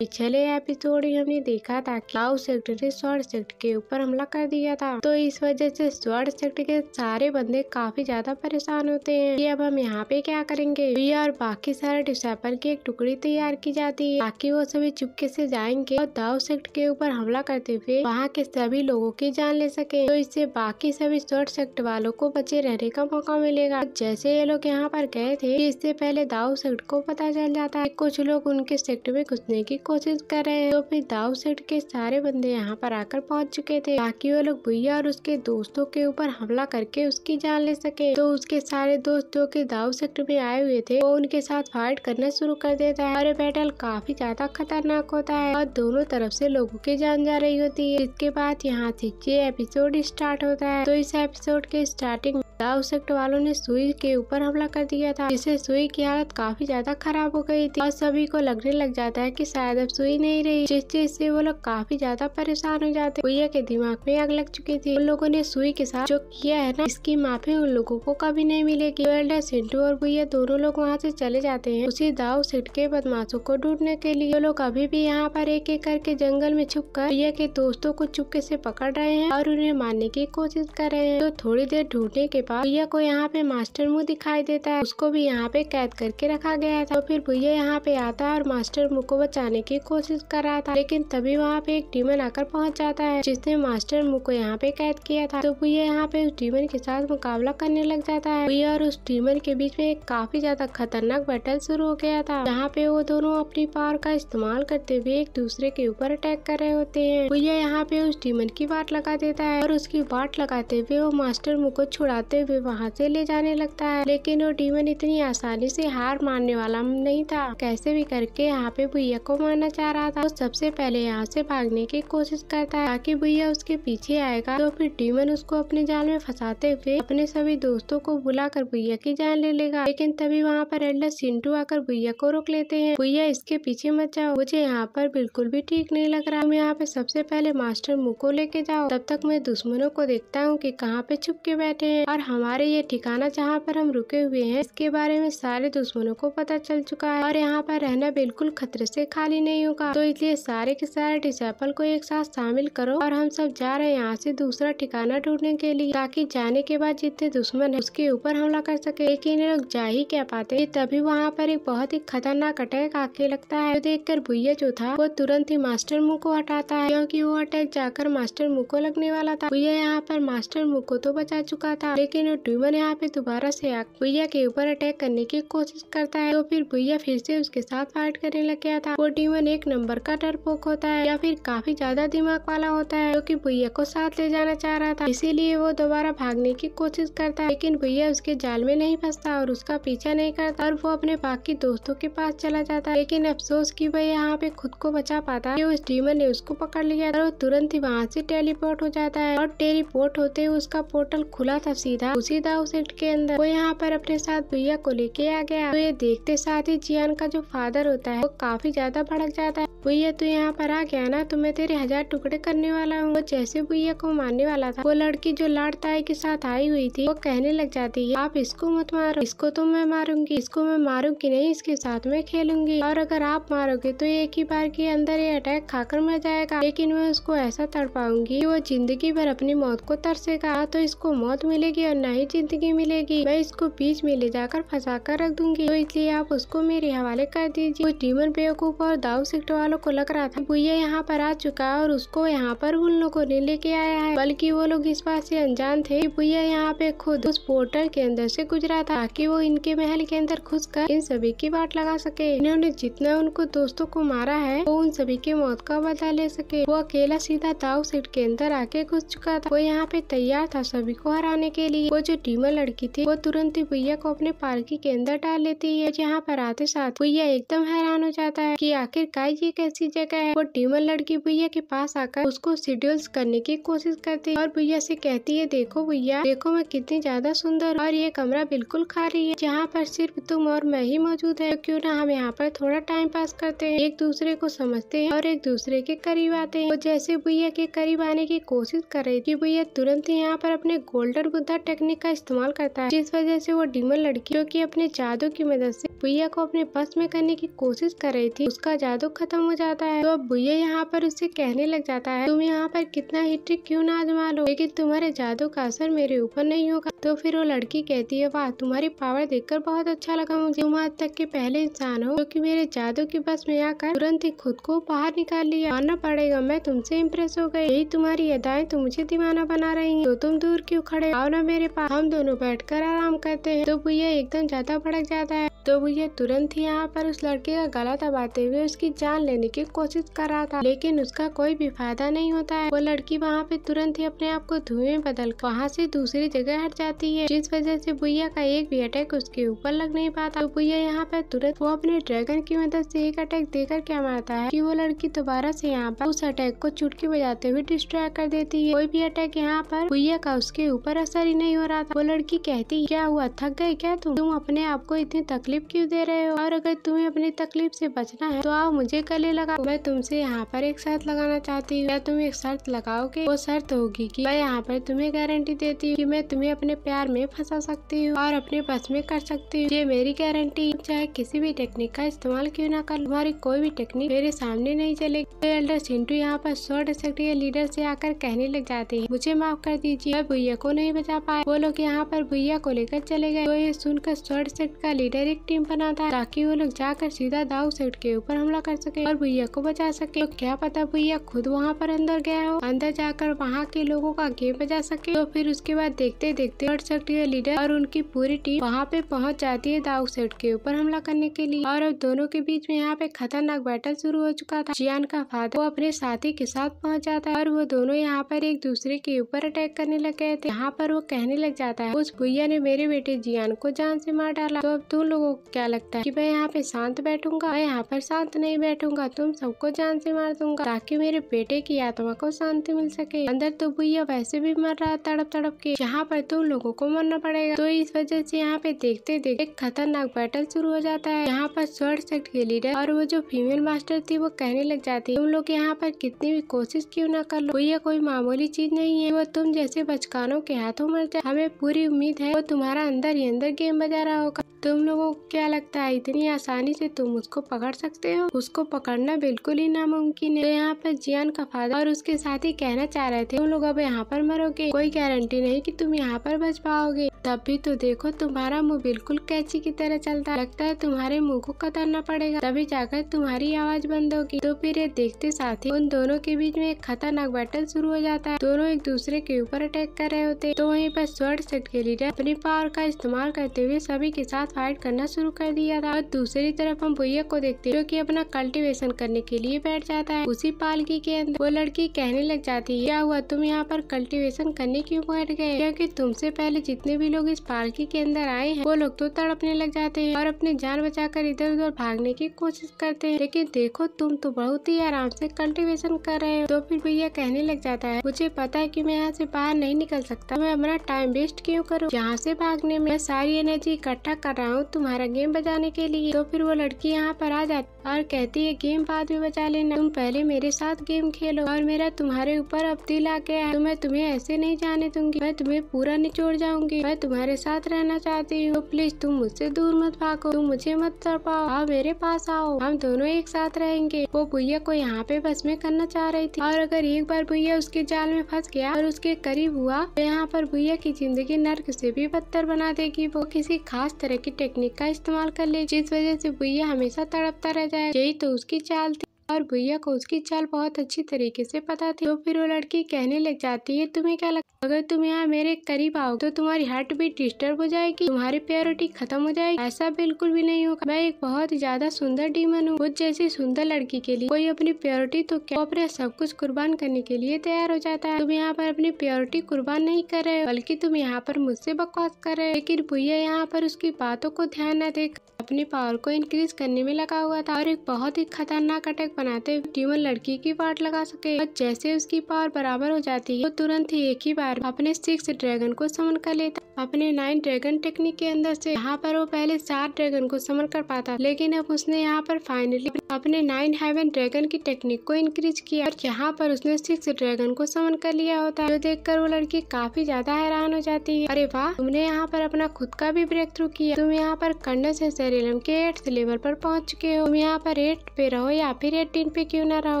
पिछले एपिसोड में हमने देखा था कि दाऊ सेक्टर ने स्वर्ण सेक्टर के ऊपर हमला कर दिया था, तो इस वजह से स्वर्ण सेक्टर के सारे बंदे काफी ज्यादा परेशान होते हैं कि अब हम यहाँ पे क्या करेंगे। भैया और बाकी सारे डिसेबल की एक टुकड़ी तैयार की जाती है ताकि वो सभी चुपके से जाएंगे और दाऊ सेक्टर के ऊपर हमला करते हुए वहाँ के सभी लोगों की जान ले सके, तो इससे बाकी सभी स्वर्ण सेक्टर वालों को बचे रहने का मौका मिलेगा। जैसे ये लोग यहाँ पर गए थे, इससे पहले दाऊ सेक्टर को पता चल जाता है कुछ लोग उनके सेक्टर में घुसने की कोशिश कर रहे हैं, तो फिर दाऊ सेक्टर के सारे बंदे यहाँ पर आकर पहुँच चुके थे ताकि वो लोग भैया और उसके दोस्तों के ऊपर हमला करके उसकी जान ले सके। तो उसके सारे दोस्त जो कि दाऊ सेक्टर में आए हुए थे वो उनके साथ फाइट करना शुरू कर देता है और ये बैटल काफी ज्यादा खतरनाक होता है और दोनों तरफ से लोगों की जान जा रही होती है। इसके बाद यहाँ से ये एपिसोड स्टार्ट होता है। तो इस एपिसोड के स्टार्टिंग दाऊ सेक्टर वालों ने सुई के ऊपर हमला कर दिया था, जिससे सुई की हालत काफी ज्यादा खराब हो गई थी और सभी को लगने लग जाता है कि शायद अब सुई नहीं रही, जिस चीज से वो लोग काफी ज्यादा परेशान हो जाते। भैया के दिमाग में आग लग चुकी थी। उन लोगों ने सुई के साथ जो किया है ना, इसकी माफी उन लोगों को कभी नहीं मिलेगी। एल्डर सिंटू और भैया दोनों लोग वहाँ से चले जाते हैं उसी दाऊ सेक्टर के बदमाशों को ढूंढने के लिए। वो लोग अभी भी यहाँ पर एक एक करके जंगल में छुप कर भैया के दोस्तों को चुपके से पकड़ रहे हैं और उन्हें मारने की कोशिश कर रहे हैं। तो थोड़ी देर ढूंढने के बाद भैया को यहाँ पे मास्टर मुंह दिखाई देता है, उसको भी यहाँ पे कैद करके रखा गया था। तो फिर भैया यहाँ पे आता है और मास्टर मुंह को बचाने की कोशिश कर रहा था, लेकिन तभी वहाँ पे एक डीमन आकर पहुँच जाता है जिसने मास्टर मुंह को यहाँ पे कैद किया था। तो भैया यहाँ पे उस डीमन के साथ मुकाबला करने लग जाता है। भैया और उस डीमन के बीच में एक काफी ज्यादा खतरनाक बैटल शुरू हो गया था, जहाँ पे वो दोनों अपनी पावर का इस्तेमाल करते हुए एक दूसरे के ऊपर अटैक कर रहे होते हैं। भैया यहाँ पे उस डीमन की वाट लगा देता है और उसकी वाट लगाते हुए वो मास्टर मुंह को छुड़ाते हुए वहाँ से ले जाने लगता है, लेकिन वो डीमन इतनी आसानी से हार मानने वाला नहीं था। कैसे भी करके यहाँ पे भैया को मारना चाह रहा था। तो सबसे पहले यहाँ से भागने की कोशिश करता है ताकि भैया उसके पीछे आएगा, तो फिर डीमन उसको अपने जाल में फंसाते हुए अपने सभी दोस्तों को बुलाकर भैया की जान ले लेगा। लेकिन तभी वहाँ पर एल्डर सिंटू आकर भैया को रोक लेते हैं। भैया इसके पीछे मत जाओ, मुझे यहाँ पर बिल्कुल भी ठीक नहीं लग रहा। तुम यहाँ पे सबसे पहले मास्टर मुंह को लेके जाओ, तब तक मैं दुश्मनों को देखता हूँ कि कहाँ पे छुप के बैठे हैं और हमारे ये ठिकाना जहाँ पर हम रुके हुए हैं इसके बारे में सारे दुश्मनों को पता चल चुका है और यहाँ पर रहना बिल्कुल खतरे से खाली नहीं होगा। तो इसलिए सारे के सारे डिसेबल को एक साथ शामिल करो और हम सब जा रहे हैं यहाँ से दूसरा ठिकाना ढूंढने के लिए, ताकि जाने के बाद जितने दुश्मन है उसके ऊपर हमला कर सके। लेकिन ये लोग जा ही क्या पाते, तभी वहाँ पर एक बहुत ही खतरनाक अटैक आके लगता है। तो देखकर भैया जो था वो तुरंत ही मास्टर मुंह को हटाता है, क्योंकि वो अटैक जाकर मास्टर मुंह को लगने वाला था। भैया यहाँ पर मास्टर मुंह को तो बचा चुका था, लेकिन वो डीमन यहाँ पे दोबारा से भैया के ऊपर अटैक करने की कोशिश करता है। तो फिर भैया फिर से उसके साथ फाइट करने लग गया था। वो डीमन एक नंबर का डरपोक होता है या फिर काफी ज्यादा दिमाग वाला होता है, जो कि भैया को साथ ले जाना चाह रहा था, इसीलिए वो दोबारा भागने की कोशिश करता है, लेकिन भैया उसके जाल में नहीं फंसता और उसका पीछा नहीं करता और वो अपने बाकी दोस्तों के पास चला जाता है। लेकिन अफसोस कि वह यहाँ पे खुद को बचा पाता है, उस डीमन ने उसको पकड़ लिया और वो तुरंत ही वहाँ से टेलीपोर्ट हो जाता है और टेलीपोर्ट होते हुए उसका पोर्टल खुला था सीधा उसी दाऊ सेक्टर के अंदर। वो यहाँ पर अपने साथ भैया को लेके आ गया। तो ये देखते साथ ही जियान का जो फादर होता है वो काफी ज्यादा भड़क जाता है। भैया तो यहाँ पर आ गया ना, तो मैं तेरे 1000 टुकड़े करने वाला हूँ। वो जैसे भैया को मारने वाला था, वो लड़की जो लाड ताई के साथ आई हुई थी वो कहने लग जाती है, आप इसको मत मारो, इसको तो मैं मारूंगी, इसको मैं मारूंगी नहीं, इसके साथ मैं खेलूंगी और अगर आप मारोगे तो एक ही बार के अंदर ये अटैक खाकर मर जाएगा, लेकिन मैं उसको ऐसा तड़पाऊंगी कि वो जिंदगी भर अपनी मौत को तरसेगा। ना तो इसको मौत मिलेगी और न ही जिंदगी मिलेगी, मैं इसको बीच में ले जाकर फंसा कर रख दूंगी, तो इसलिए आप उसको मेरे हवाले कर दीजिए। वो डीमन बेवकूफ और दाऊ सेक्टर वालों को लग रहा था भैया यहाँ पर आ चुका है और उसको यहाँ पर उन लोगों ने लेके आया है, बल्कि वो लोग इस बात से अनजान थे कि भैया यहाँ पे खुद उस पोर्टल के अंदर से गुजरा था ताकि वो इनके महल के अंदर घुसकर इन सभी की बात लगा सके। इन्होंने जितना उनको दोस्तों को मारा है वो उन सभी की मौत का बदला ले सके। वो अकेला सीधा दाऊ सेक्टर के अंदर आके घुस चुका था, वो यहाँ पे तैयार था सभी को हराने के लिए। वो जो डीमन लड़की थी वो तुरंत ही भैया को अपने पालकी के अंदर डाल लेती है। यहाँ पर आते साथ भैया एकदम हैरान हो जाता है कि आखिरकार ये कैसी जगह है। वो डीमन लड़की भैया के पास आकर उसको सीड्यूल्स करने की कोशिश करती है और भैया से कहती है, देखो भैया, देखो मैं कितनी ज्यादा सुंदर और ये कमरा बिल्कुल खाली है, जहाँ पर सिर्फ तुम और मैं ही मौजूद है, क्यों ना हम यहाँ पर थोड़ा टाइम पास करते हैं, एक दूसरे को समझते हैं और एक दूसरे के करीब आते हैं। वो जैसे भैया के करीब आने की कोशिश कर रही थी, भैया तुरंत ही यहाँ पर अपने गोल्डन बुद्धा टेक्निक का इस्तेमाल करता है, जिस वजह से वो डीमन लड़की जो कि अपने जादू की मदद से भैया को अपने बस में करने की कोशिश कर रही थी, उसका जादू खत्म हो जाता है। तो अब भैया यहाँ पर उससे कहने लग जाता है, तुम यहाँ पर कितना ही ट्रिक क्यों ना आजमा लो, लेकिन तुम्हारे जादू का असर मेरे ऊपर नहीं होगा। तो फिर वो लड़की कहती है, वाह तुम्हारी पावर देखकर बहुत अच्छा लगा मुझे, तुम आज तक के पहले इंसान हो जो कि मेरे जादू की बस में आकर तुरंत ही खुद को बाहर निकाल लिया। मानना पड़ेगा मैं तुमसे इम्प्रेस हो गई, यही तुम्हारी अदाएं तो मुझे दीवाना बना रही हैं। तो तुम दूर क्यों खड़े, आओ ना मेरे पास, हम दोनों बैठकर आराम करते हैं। तो भैया एकदम ज्यादा भड़क जाता है। तो भैया तुरंत ही यहाँ पर उस लड़के का गला दबाते हुए उसकी जान लेने की कोशिश कर रहा था, लेकिन उसका कोई भी फायदा नहीं होता है। वो लड़की वहाँ पे तुरंत ही अपने आप को धुएं में बदल वहाँ से दूसरी जगह हट जाती है, जिस वजह से भैया का एक भी अटैक उसके ऊपर लग नहीं पाता। तो भैया यहाँ पर तुरंत वो अपने ड्रैगन की मदद से एक अटैक देकर क्या मारता है कि वो लड़की दोबारा से यहाँ पर उस अटैक को चुटकी बजाते हुए डिस्ट्रॉय कर देती है। कोई भी अटैक यहाँ पर भैया का उसके ऊपर असर ही नहीं हो रहा था। वो लड़की कहती, क्या हुआ, थक गए क्या तुम अपने आप को इतनी तकलीफ क्यों दे रहे हो, और अगर तुम्हें अपनी तकलीफ से बचना है तो आओ मुझे गले लगा। मैं तुमसे यहाँ पर एक शर्त लगाना चाहती हूँ, क्या तुम एक शर्त लगाओगे? वो शर्त होगी कि मैं यहाँ पर तुम्हें गारंटी देती हूँ कि मैं तुम्हें अपने प्यार में फंसा सकती हूँ और अपने बस में कर सकती हूँ। ये मेरी गारंटी, चाहे किसी भी टेक्निक का इस्तेमाल क्यों ना कर, तुम्हारी कोई भी टेक्निक मेरे सामने नहीं चलेगी। तो एल्डर चिंटू यहाँ पर स्वॉर्ड सेक्ट के लीडर से आकर कहने लग जाते हैं, मुझे माफ कर दीजिए, मैं भैया को नहीं बचा पाए। वो लोग यहाँ पर भैया को लेकर चले गए। तो ये सुनकर स्वॉर्ड सेक्ट का लीडर एक टीम बना था ताकि वो लोग जाकर सीधा दाऊ सेक्ट के ऊपर हमला कर सके और भैया को बचा सके। तो क्या पता भैया खुद वहाँ पर अंदर गया हो, अंदर जाकर वहाँ के लोगों का गेम बजा सके। तो फिर उसके बाद देखते देखते स्वॉर्ड सेक्ट के लीडर और उनकी पूरी टीम वहाँ पे पहुँच जाती है दाऊ सेक्ट के ऊपर हमला करने के लिए। और अब दोनों के बीच में यहाँ पे खतरनाक बैटल शुरू हो चुका था। जियान का फादर वो अपने साथी के साथ पहुँच जाता है और वो दोनों यहाँ पर एक दूसरे के ऊपर अटैक करने लग गए थे। यहाँ पर वो कहने लग जाता है, उस भैया ने मेरे बेटे जियान को जान से मार डाला। तो अब तुम लोगों को क्या लगता है कि मैं यहाँ पे शांत बैठूंगा? मैं यहाँ पर शांत नहीं बैठूंगा, तुम सबको जान से मार दूंगा ताकि मेरे बेटे की आत्मा को शांति मिल सके। अंदर तो भैया वैसे भी मर रहा तड़प तड़प के, यहाँ पर तुम लोगों को मरना पड़ेगा। तो इस वजह से यहाँ पे देखते देखते एक खतरनाक बैटल शुरू हो जाता है। यहाँ पर स्वॉर्ड सेक्ट के लीडर और वो जो फीमेल मास्टर थी वो कहने लग जाती है, तुम लोग यहाँ पर कितनी भी कोशिश क्यों ना कर लो, भैया कोई मामूली चीज नहीं है, वो तुम जैसे बचकानों के हाथों मर जाए। हमें पूरी उम्मीद है वो तुम्हारा अंदर ही अंदर गेम बजा रहा होगा। तुम लोगों को क्या लगता है इतनी आसानी से तुम उसको पकड़ सकते हो? उसको पकड़ना बिल्कुल ही नामुमकिन है। तो यहाँ पर जियान का फादर और उसके साथी कहना चाह रहे थे, तुम लोग अब यहाँ पर मरोगे, कोई गारंटी नहीं कि तुम यहाँ पर बच पाओगे। तब भी तो देखो तुम्हारा मुंह बिल्कुल कैंची की तरह चलता है, लगता है तुम्हारे मुंह को कतरना पड़ेगा तभी जाकर तुम्हारी आवाज बंद होगी। तो फिर ये देखते साथी उन दोनों के बीच में एक खतरनाक बैटल शुरू हो जाता है। दोनों एक दूसरे के ऊपर अटैक कर रहे होते। तो वहीं पर स्वॉर्ड सेक्ट के लीडर अपनी पावर का इस्तेमाल करते हुए सभी के साथ फाइट करना शुरू कर दिया था। और दूसरी तरफ हम भैया को देखते जो कि अपना कल्टीवेशन करने के लिए बैठ जाता है उसी पालकी के अंदर। वो लड़की कहने लग जाती है, क्या हुआ तुम यहाँ पर कल्टीवेशन करने क्यों बैठ गए? क्योंकि तुमसे पहले जितने भी लोग इस पालकी के अंदर आए हैं वो लोग तो तड़पने लग जाते हैं और अपनी जान बचाकर इधर उधर भागने की कोशिश करते हैं, लेकिन देखो तुम तो बहुत ही आराम से कल्टीवेशन कर रहे हो। तो फिर भैया कहने लग जाता है, मुझे पता है कि मैं यहाँ से बाहर नहीं निकल सकता, मैं अपना टाइम वेस्ट क्यों करूँ यहाँ से भागने में, मैं सारी एनर्जी इकट्ठा कर रहा हूँ तुम्हारा गेम बजाने के लिए। तो फिर वो लड़की यहाँ पर आ जाती और कहती है, गेम बाद में बचा लेना, तुम पहले मेरे साथ गेम खेलो और मेरा तुम्हारे ऊपर अब दिल आ गया है, तो मैं तुम्हें ऐसे नहीं जाने दूंगी, मैं तुम्हें पूरा निचोड़ जाऊंगी, मैं तुम्हारे साथ रहना चाहती हूँ, तो प्लीज तुम मुझसे दूर मत भागो, तुम मुझे मत तड़पाओ, आओ मेरे पास आओ, हम दोनों एक साथ रहेंगे। वो भैया को यहाँ पे बस में करना चाह रही थी और अगर एक बार भैया उसके जाल में फंस गया और उसके करीब हुआ तो यहाँ पर भैया की जिंदगी नर्क से भी बदतर बना देगी। वो किसी खास तरह की टेक्निक का इस्तेमाल कर ले जिस वजह से भैया हमेशा तड़पता रह जाए। यही तो उसकी चाल थी और भैया को उसकी चाल बहुत अच्छी तरीके से पता थी। तो फिर वो लड़की कहने लग जाती है, तुम्हें क्या लगता है अगर तुम यहाँ मेरे करीब आओ तो तुम्हारी हार्ट बीट डिस्टर्ब हो जाएगी, तुम्हारी प्योरिटी खत्म हो जाएगी? ऐसा बिल्कुल भी नहीं होगा, मैं एक बहुत ज्यादा सुंदर डीमन हूँ, मुझ जैसी सुंदर लड़की के लिए कोई अपनी प्योरिटी तो क्या अपने सब कुछ कुर्बान करने के लिए तैयार हो जाता है। तुम यहाँ पर अपनी प्योरिटी कुर्बान नहीं कर रहे हो बल्कि तुम यहाँ पर मुझसे बकवास कर रहे हो। लेकिन भैया यहाँ पर उसकी बातों को ध्यान न देकर अपनी पावर को इंक्रीज करने में लगा हुआ था और एक बहुत ही खतरनाक अटैक बनाते हुए डीमन लड़की की वाट लगा सके। और जैसे उसकी पावर बराबर हो जाती है तो तुरंत ही एक ही बार बार अपने 6 ड्रैगन को समन कर लेता अपने 9 ड्रैगन टेक्निक के अंदर से। यहाँ पर वो पहले 4 ड्रैगन को समन कर पाता, लेकिन अब उसने यहाँ पर फाइनली अपने 9 हेवन ड्रैगन की टेक्निक को इंक्रीज किया और यहाँ पर उसने 6 ड्रैगन को समन कर लिया होता है। जो देखकर वो लड़की काफी ज्यादा हैरान हो जाती है। अरे वाह, तुमने यहाँ पर अपना खुद का भी ब्रेक थ्रू किया। तुम यहाँ पर कंडस सेरेलम के 8th लेवल पर पहुँच चुके हो। तुम यहाँ पर 8 पे रहो या फिर 18 पे क्यों न रहो,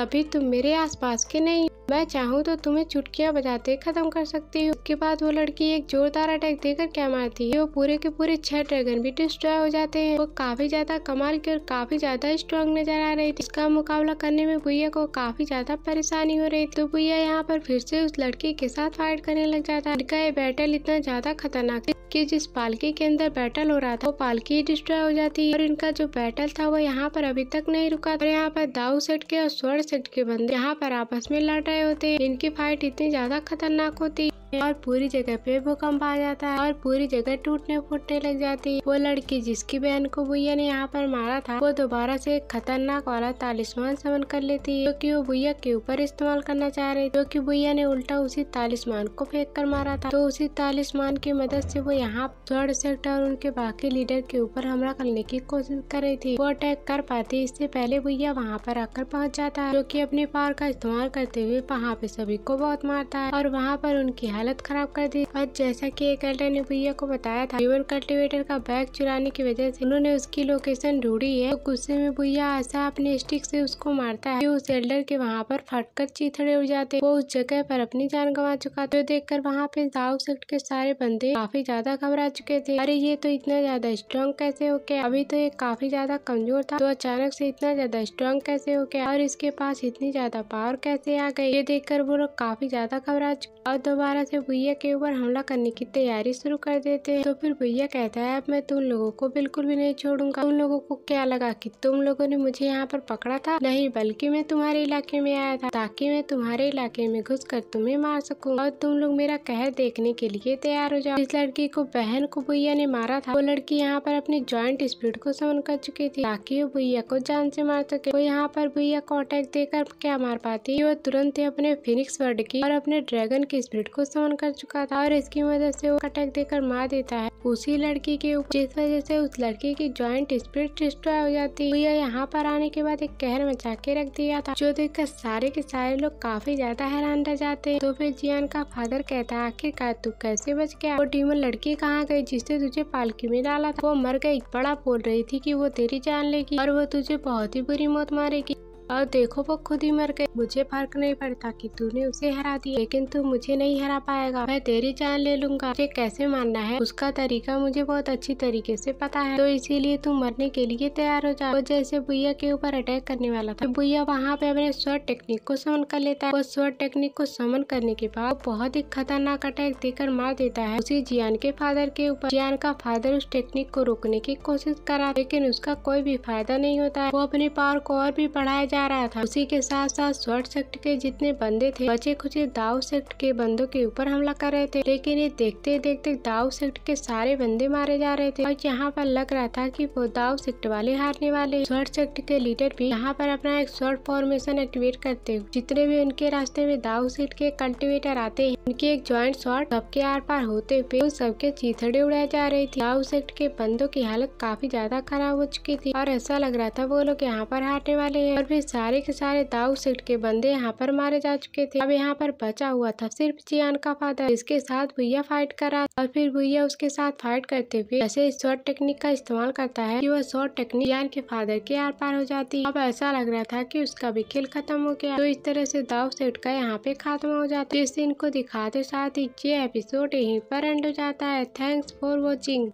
अभी तुम मेरे आसपास के नहीं। मैं चाहूँ तो तुम्हें चुटकियां बजाते खत्म कर सकती हूँ। उसके बाद वो लड़की एक जोरदार अटैक देकर क्या मारती है, वो पूरे के पूरे 6 ड्रैगन भी डिस्ट्रॉय हो जाते हैं। वो काफी ज्यादा कमाल की और काफी ज्यादा स्ट्रॉन्ग नजर आ रही थी। इसका मुकाबला करने में भैया को काफी ज्यादा परेशानी हो रही थी। तो भैया यहाँ पर फिर से उस लड़की के साथ फाइट करने लग जाता है। इनका ये बैटल इतना ज्यादा खतरनाक कि जिस पालकी के अंदर बैटल हो रहा था वो पालकी डिस्ट्रॉय हो जाती है और इनका जो बैटल था वो यहाँ पर अभी तक नहीं रुका। और यहाँ पर दाऊ सेट के और स्वर्ण सेट के बंदे यहाँ पर आपस में लड़ रहे होते हैं। इनकी फाइट इतनी ज्यादा खतरनाक होती है और पूरी जगह पे भूकंप आ जाता है और पूरी जगह टूटने फूटने लग जाती है। वो लड़की जिसकी बहन को भैया ने यहाँ पर मारा था वो दोबारा से एक खतरनाक वाला तालिस्मान समन कर लेती है, जो कि वो भैया के ऊपर इस्तेमाल करना चाह रही, जो कि भैया ने उल्टा उसी तालिस्मान को फेंक कर मारा था। तो उसी तालिस्मान की मदद से वो यहाँ थर्ड सेक्टर और उनके बाकी लीडर के ऊपर हमला करने की कोशिश कर रही थी। वो अटैक कर पाती इससे पहले भैया वहाँ पर आकर पहुँच जाता है, जो कि अपने पावर का इस्तेमाल करते हुए वहाँ पे सभी को बहुत मारता है और वहाँ पर उनकी हालत खराब कर दी। और जैसा कि एक एल्डर ने भैया को बताया था, ह्यूमन कल्टीवेटर का बैग चुराने की वजह से उन्होंने उसकी लोकेशन ढूंढी है। तो गुस्से में भैया ऐसा अपने स्टिक से उसको मारता है कि उस एल्डर के वहाँ पर फटकर चीथड़े उड़ जाते। वो उस जगह पर अपनी जान गंवा चुका था। तो देखकर वहाँ पे दाऊ सेक्ट के सारे बंदे काफी ज्यादा घबरा चुके थे। अरे ये तो इतना ज्यादा स्ट्रॉन्ग कैसे हो गया, अभी तो ये काफी ज्यादा कमजोर था, तो अचानक से इतना ज्यादा स्ट्रॉन्ग कैसे हो गया और इसके पास इतनी ज्यादा पावर कैसे आ गई। ये देखकर वो लोग काफी ज्यादा घबरा चुके और दोबारा से भैया के ऊपर हमला करने की तैयारी शुरू कर देते हैं। तो फिर भैया कहता है अब मैं तुम लोगों को बिल्कुल भी नहीं छोड़ूंगा। तुम लोगों को क्या लगा कि तुम लोगों ने मुझे यहाँ पर पकड़ा था? नहीं, बल्कि मैं तुम्हारे इलाके में आया था ताकि मैं तुम्हारे इलाके में घुसकर तुम्हें मार सकूं और तुम लोग मेरा कहर देखने के लिए तैयार हो जाओ। इस लड़की को बहन को भैया ने मारा था। वो लड़की यहाँ पर अपनी जॉइंट स्पिरिट को समन कर चुकी थी ताकि वो भैया को जान से मार सके। वो यहाँ पर भैया को अटैक देकर क्या मार पाती है, वो तुरंत ही अपने फिनिक्स वर्ड की और अपने ड्रैगन की स्पिरिट को समन कर चुका था और इसकी मदद से वो अटैक देकर मार देता है उसी लड़की के ऊपर, जिस वजह से उस लड़की की जॉइंट स्पिरिट डिस्ट्रॉय हो जाती है। भैया यहाँ पर आने के बाद एक कहर मचा के रख दिया था, जो देखकर सारे के सारे लोग काफी ज्यादा हैरान रह जाते हैं। तो फिर जियान का फादर कहता है आखिरकार तू कैसे बच गया, वो डीमन लड़की कहाँ गई जिसने तुझे पालकी में डाला था? वो मर गई। बड़ा बोल रही थी कि वो तेरी जान लेगी और वो तुझे बहुत ही बुरी मौत मारेगी और देखो वो खुद ही मर गई। मुझे फर्क नहीं पड़ता कि तूने उसे हरा दिया, लेकिन तू मुझे नहीं हरा पाएगा। मैं तेरी जान ले लूंगा। तुझे कैसे मारना है उसका तरीका मुझे बहुत अच्छी तरीके से पता है, तो इसीलिए तू मरने के लिए तैयार हो जा। वो जैसे भैया के ऊपर अटैक करने वाला था, भैया वहाँ पे अपने स्वord टेक्निक को समन कर लेता है। वो स्वord टेक्निक को समन करने के बाद बहुत ही खतरनाक अटैक देकर मार देता है उसी जियान के फादर के ऊपर। जियान का फादर उस टेक्निक को रोकने की कोशिश करा, लेकिन उसका कोई भी फायदा नहीं होता है। वो अपनी पावर को और भी बढ़ाया जा रहा था। उसी के साथ साथ स्वord सेक्ट के जितने बंदे थे बचे खुचे दाऊ सेक्ट के बंदों के ऊपर हमला कर रहे थे, लेकिन ये देखते देखते दाऊ सेक्ट के सारे बंदे मारे जा रहे थे और यहाँ पर लग रहा था कि वो दाऊ सेक्ट वाले हारने वाले। स्वord सेक्ट के लीडर भी यहाँ पर अपना एक स्वord फॉर्मेशन एक्टिवेट करते हुए जितने भी उनके रास्ते में दाऊ सेक्ट के कल्टिवेटर आते हैं उनकी एक ज्वाइंट स्वord सबके आर पार होते हुए उन सबके चीथड़े उड़ाए जा रही थी। दाऊ सेक्ट के बंदों की हालत काफी ज्यादा खराब हो चुकी थी और ऐसा लग रहा था वो लोग यहाँ पर हारने वाले हैं और फिर सारे के सारे दाऊ सेक्ट के बंदे यहाँ पर मारे जा चुके थे। अब यहाँ पर बचा हुआ था सिर्फ जियान का फादर, इसके साथ भैया फाइट करा और फिर भैया उसके साथ फाइट करते हुए ऐसे स्वord टेक्निक का इस्तेमाल करता है कि वह स्वord टेक्निक जियान के फादर के आर पार हो जाती है। अब ऐसा लग रहा था कि उसका भी खेल खत्म हो गया, तो इस तरह से दाऊ सेक्ट का यहाँ पे खात्मा हो जाता है। इस सीन को दिखाते साथ ही ये एपिसोड यहीं पर एंड हो जाता है। Thanks for watching.